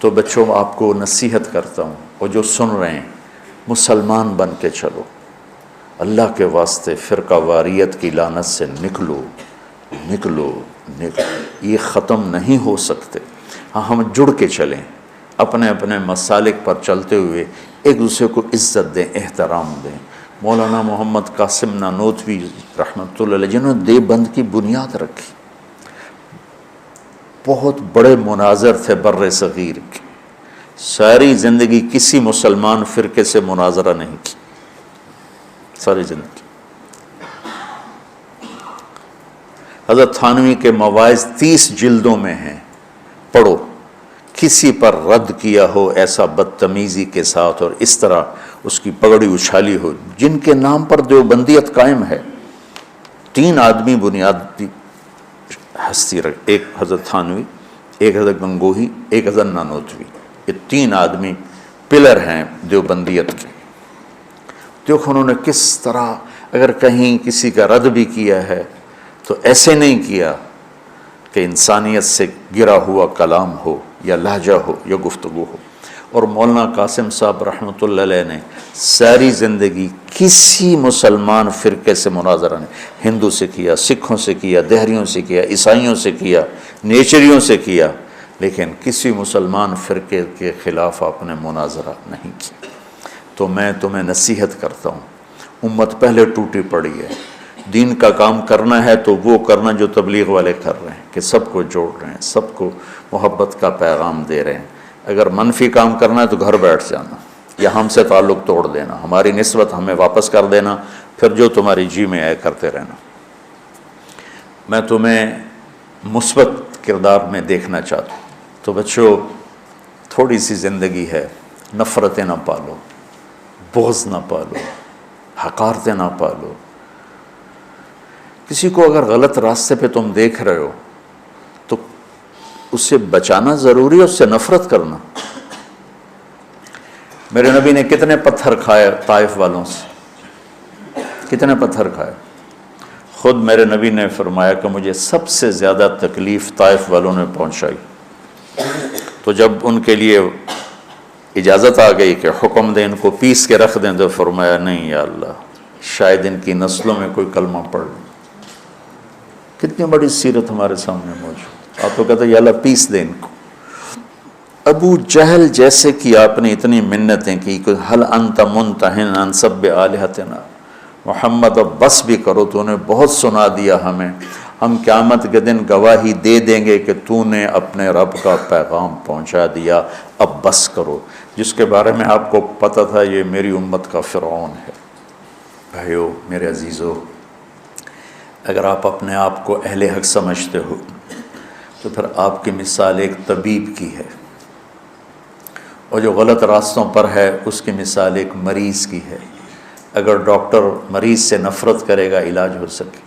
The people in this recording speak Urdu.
تو بچوں آپ کو نصیحت کرتا ہوں، اور جو سن رہے ہیں، مسلمان بن کے چلو، اللہ کے واسطے فرقہ واریت کی لعنت سے نکلو نکلو نکلو، یہ ختم نہیں ہو سکتے۔ ہاں ہم جڑ کے چلیں، اپنے اپنے مسالک پر چلتے ہوئے ایک دوسرے کو عزت دیں، احترام دیں۔ مولانا محمد قاسم نانوتوی رحمۃ اللہ علیہ جنہوں نے دیوبند کی بنیاد رکھی، بہت بڑے مناظر تھے بر صغیر کے، ساری زندگی کسی مسلمان فرقے سے مناظرہ نہیں کی، ساری زندگی۔ حضرت تھانوی کے مواعظ 30 جلدوں میں ہیں، پڑھو۔ کسی پر رد کیا ہو ایسا بدتمیزی کے ساتھ اور اس طرح اس کی پگڑی اچھالی ہو، جن کے نام پر دیوبندیت قائم ہے۔ 3 آدمی بنیادی ہستی رکھ، ایک حضرت تھانوی، ایک حضرت گنگوہی، ایک حضرت نانوتوی، یہ 3 آدمی پلر ہیں دیوبندیت کے۔ دیکھو انہوں نے کس طرح، اگر کہیں کسی کا رد بھی کیا ہے تو ایسے نہیں کیا کہ انسانیت سے گرا ہوا کلام ہو یا لہجہ ہو یا گفتگو ہو۔ اور مولانا قاسم صاحب رحمۃ اللہ علیہ نے ساری زندگی کسی مسلمان فرقے سے مناظرہ نہیں، ہندو سے کیا، سکھوں سے کیا، دہریوں سے کیا، عیسائیوں سے کیا، نیچریوں سے کیا، لیکن کسی مسلمان فرقے کے خلاف آپ نے مناظرہ نہیں کیا۔ تو میں تمہیں نصیحت کرتا ہوں، امت پہلے ٹوٹی پڑی ہے، دین کا کام کرنا ہے تو وہ کرنا جو تبلیغ والے کر رہے ہیں، کہ سب کو جوڑ رہے ہیں، سب کو محبت کا پیغام دے رہے ہیں۔ اگر منفی کام کرنا ہے تو گھر بیٹھ جانا یا ہم سے تعلق توڑ دینا، ہماری نسبت ہمیں واپس کر دینا، پھر جو تمہاری جی میں آئے کرتے رہنا۔ میں تمہیں مثبت کردار میں دیکھنا چاہتا ہوں۔ تو بچوں، تھوڑی سی زندگی ہے، نفرتیں نہ پالو، بغض نہ پالو، حقارتیں نہ پالو۔ کسی کو اگر غلط راستے پہ تم دیکھ رہے ہو تو اس سے بچانا ضروری ہے، اس سے نفرت کرنا۔ میرے نبی نے کتنے پتھر کھائے طائف والوں سے، کتنے پتھر کھائے۔ خود میرے نبی نے فرمایا کہ مجھے سب سے زیادہ تکلیف طائف والوں نے پہنچائی۔ تو جب ان کے لیے اجازت آ گئی کہ حکم دیں ان کو پیس کے رکھ دیں، تو فرمایا نہیں یا اللہ، شاید ان کی نسلوں میں کوئی کلمہ پڑھ لے۔ کتنی بڑی سیرت ہمارے سامنے موجود۔ آپ تو کہتے ہیں یا اللہ پیس دیں ان کو۔ ابو جہل جیسے کی آپ نے اتنی منتیں کی کہ حل انت منتہن عن سب آلہتنا، محمد اب بس بھی کرو، تو نے بہت سنا دیا ہمیں، ہم قیامت کے دن گواہی دے دیں گے کہ تو نے اپنے رب کا پیغام پہنچا دیا، اب بس کرو۔ جس کے بارے میں آپ کو پتہ تھا یہ میری امت کا فرعون ہے۔ بھائیو میرے عزیزو، اگر آپ اپنے آپ کو اہل حق سمجھتے ہو تو پھر آپ کی مثال ایک طبیب کی ہے، اور جو غلط راستوں پر ہے اس کی مثال ایک مریض کی ہے۔ اگر ڈاکٹر مریض سے نفرت کرے گا علاج ہو سکے۔